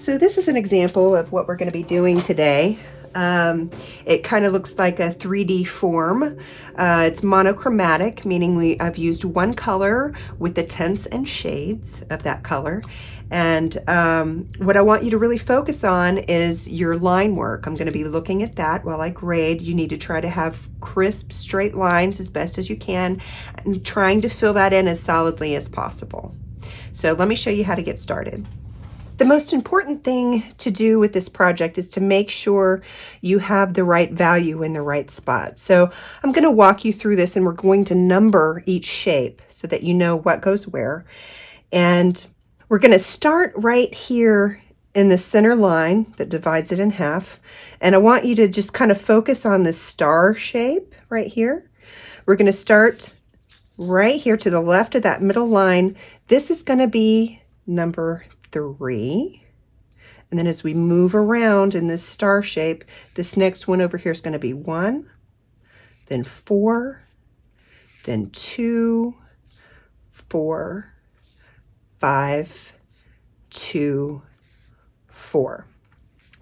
So this is an example of what we're going to be doing today. It kind of looks like a 3D form. It's monochromatic, meaning I've used one color with the tints and shades of that color. And what I want you to really focus on is your line work. I'm going to be looking at that while I grade. You need to try to have crisp, straight lines as best as you can, and trying to fill that in as solidly as possible. So let me show you how to get started. The most important thing to do with this project is to make sure you have the right value in the right spot. So I'm going to walk you through this, and we're going to number each shape so that you know what goes where. And we're going to start right here in the center line that divides it in half. And I want you to just kind of focus on the star shape right here. We're going to start right here to the left of that middle line. This is going to be number 3, and then as we move around in this star shape, this next one over here is going to be 1, then 4, then 2, 4, 5, 2, 4.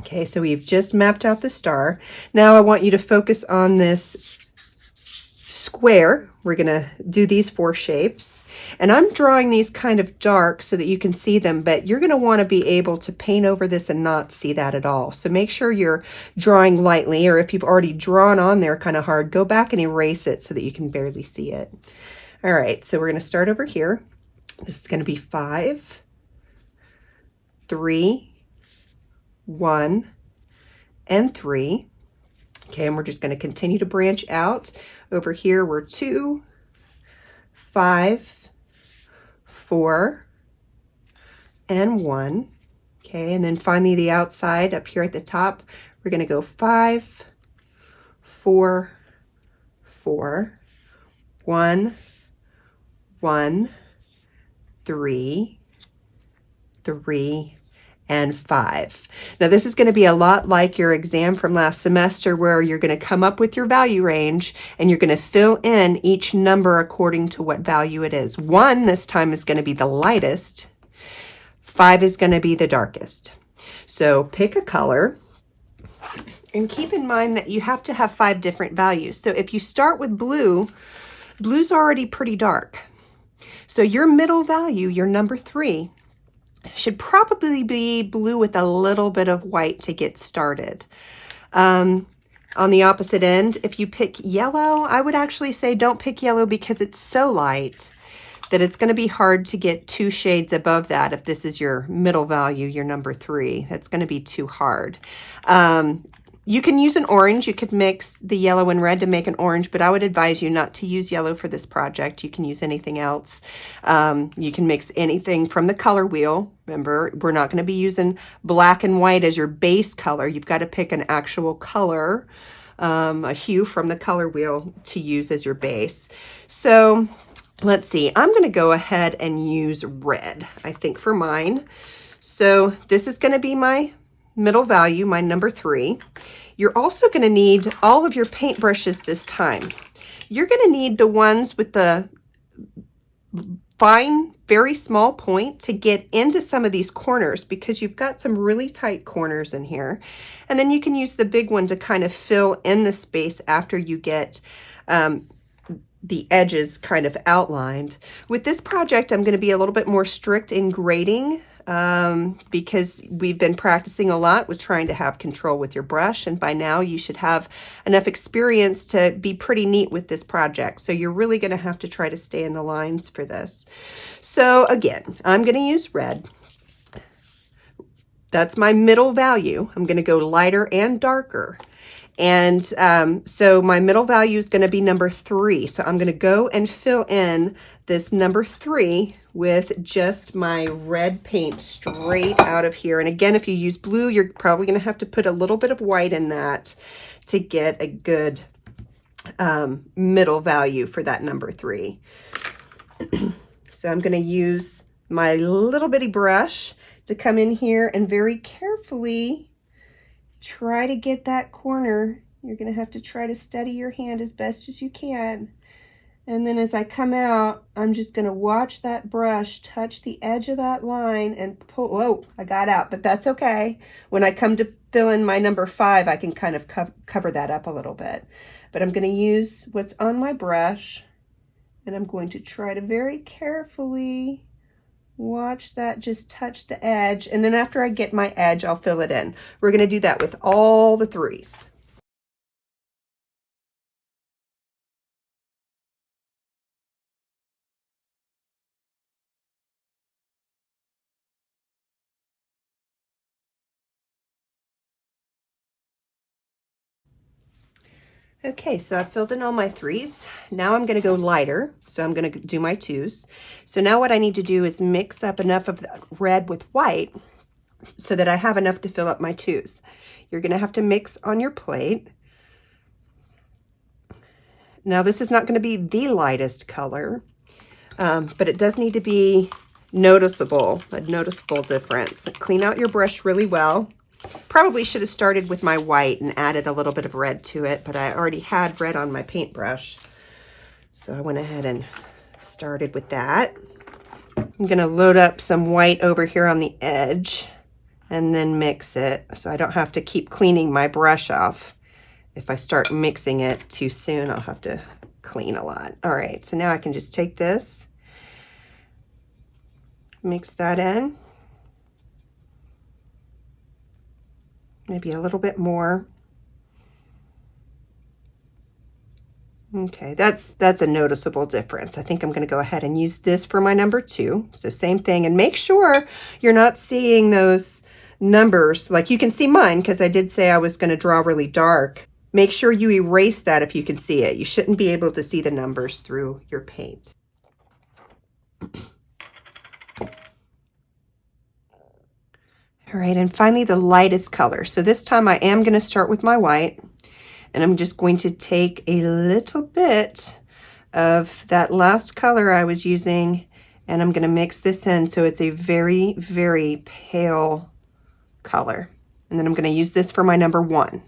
Okay, so we've just mapped out the star. Now I want you to focus on this square. We're going to do these 4 shapes, and I'm drawing these kind of dark so that you can see them, but you're going to want to be able to paint over this and not see that at all. So make sure you're drawing lightly, or if you've already drawn on there kind of hard, go back and erase it so that you can barely see it. All right, so we're going to start over here. This is going to be 5, 3, 1, and 3. Okay, and we're just going to continue to branch out. Over here, we're 2, 5, 4, and 1. Okay, and then finally the outside up here at the top, we're going to go 5, 4, 4, 1, 1, 3, 3, and 5. Now this is going to be a lot like your exam from last semester, where you're going to come up with your value range and you're going to fill in each number according to what value it is. 1 this time is going to be the lightest. 5 is going to be the darkest. So pick a color, and keep in mind that you have to have 5 different values. So if you start with blue, blue's already pretty dark. So your middle value, your number 3, should probably be blue with a little bit of white to get started. On the opposite end, if you pick yellow, I would actually say don't pick yellow, because it's so light that it's going to be hard to get 2 shades above that. If this is your middle value, your number 3, that's going to be too hard. You can use an orange. You could mix the yellow and red to make an orange, but I would advise you not to use yellow for this project. You can use anything else. You can mix anything from the color wheel. Remember, we're not going to be using black and white as your base color. You've got to pick an actual color, a hue from the color wheel to use as your base. So let's see. I'm going to go ahead and use red, I think, for mine. So this is going to be my middle value, my number 3. You're also going to need all of your paint brushes this time. You're going to need the ones with the fine, very small point to get into some of these corners, because you've got some really tight corners in here. And then you can use the big one to kind of fill in the space after you get the edges kind of outlined. With this project, I'm going to be a little bit more strict in grading, because we've been practicing a lot with trying to have control with your brush, and by now you should have enough experience to be pretty neat with this project. So you're really going to have to try to stay in the lines for this. So again, I'm going to use red. That's my middle value. I'm going to go lighter and darker. And so my middle value is going to be number 3. So I'm going to go and fill in this number 3 with just my red paint straight out of here. And again, if you use blue, you're probably going to have to put a little bit of white in that to get a good middle value for that number 3. So I'm going to use my little bitty brush to come in here and very carefully try to get that corner. You're going to have to try to steady your hand as best as you can And then as I come out, I'm just going to watch that brush touch the edge of that line and pull. Whoa, I got out, but that's okay. When I come to fill in my number 5, I can kind of cover that up a little bit. But I'm going to use what's on my brush, and I'm going to try to very carefully watch that just touch the edge. And then after I get my edge, I'll fill it in. We're going to do that with all the 3s. Okay, so I've filled in all my 3s. Now I'm going to go lighter, so I'm going to do my 2s. So now what I need to do is mix up enough of the red with white so that I have enough to fill up my 2s. You're going to have to mix on your plate. Now this is not going to be the lightest color, but it does need to be noticeable, a noticeable difference. Clean out your brush really well. Probably should have started with my white and added a little bit of red to it, but I already had red on my paintbrush. So I went ahead and started with that. I'm going to load up some white over here on the edge and then mix it so I don't have to keep cleaning my brush off. If I start mixing it too soon, I'll have to clean a lot. All right, so now I can just take this, mix that in. Maybe a little bit more. Okay, that's a noticeable difference. I think I'm going to go ahead and use this for my number 2. So same thing, and make sure you're not seeing those numbers. Like you can see mine because I did say I was going to draw really dark. Make sure you erase that if you can see it. You shouldn't be able to see the numbers through your paint. All right, and finally the lightest color. So this time I am going to start with my white, and I'm just going to take a little bit of that last color I was using, and I'm going to mix this in so it's a very, very pale color. And then I'm going to use this for my number 1.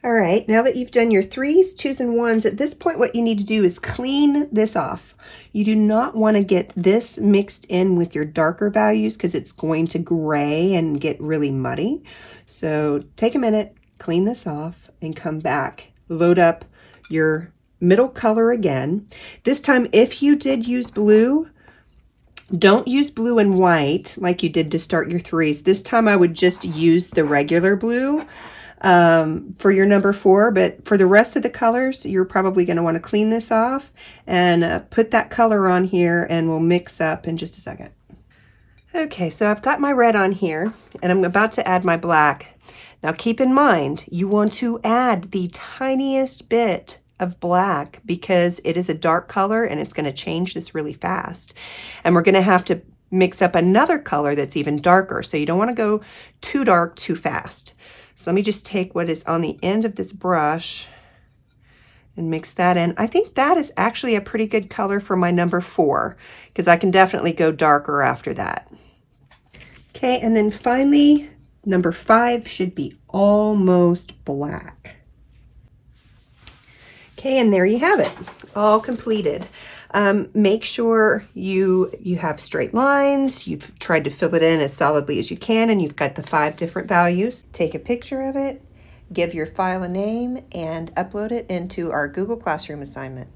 All right, now that you've done your 3s, 2s, and 1s, at this point what you need to do is clean this off. You do not want to get this mixed in with your darker values because it's going to gray and get really muddy. So take a minute, clean this off, and come back. Load up your middle color again. This time, if you did use blue, don't use blue and white like you did to start your 3s. This time I would just use the regular blue for your number 4, but for the rest of the colors, you're probably going to want to clean this off and put that color on here, and we'll mix up in just a second. Okay, so I've got my red on here, and I'm about to add my black. Now keep in mind, you want to add the tiniest bit of black because it is a dark color and it's going to change this really fast. And we're going to have to mix up another color that's even darker, so you don't want to go too dark too fast. So let me just take what is on the end of this brush and mix that in. I think that is actually a pretty good color for my number 4 because I can definitely go darker after that. Okay, and then finally, number 5 should be almost black. Okay, and there you have it, all completed. Make sure you have straight lines, you've tried to fill it in as solidly as you can, and you've got the 5 different values. Take a picture of it, give your file a name, and upload it into our Google Classroom assignment.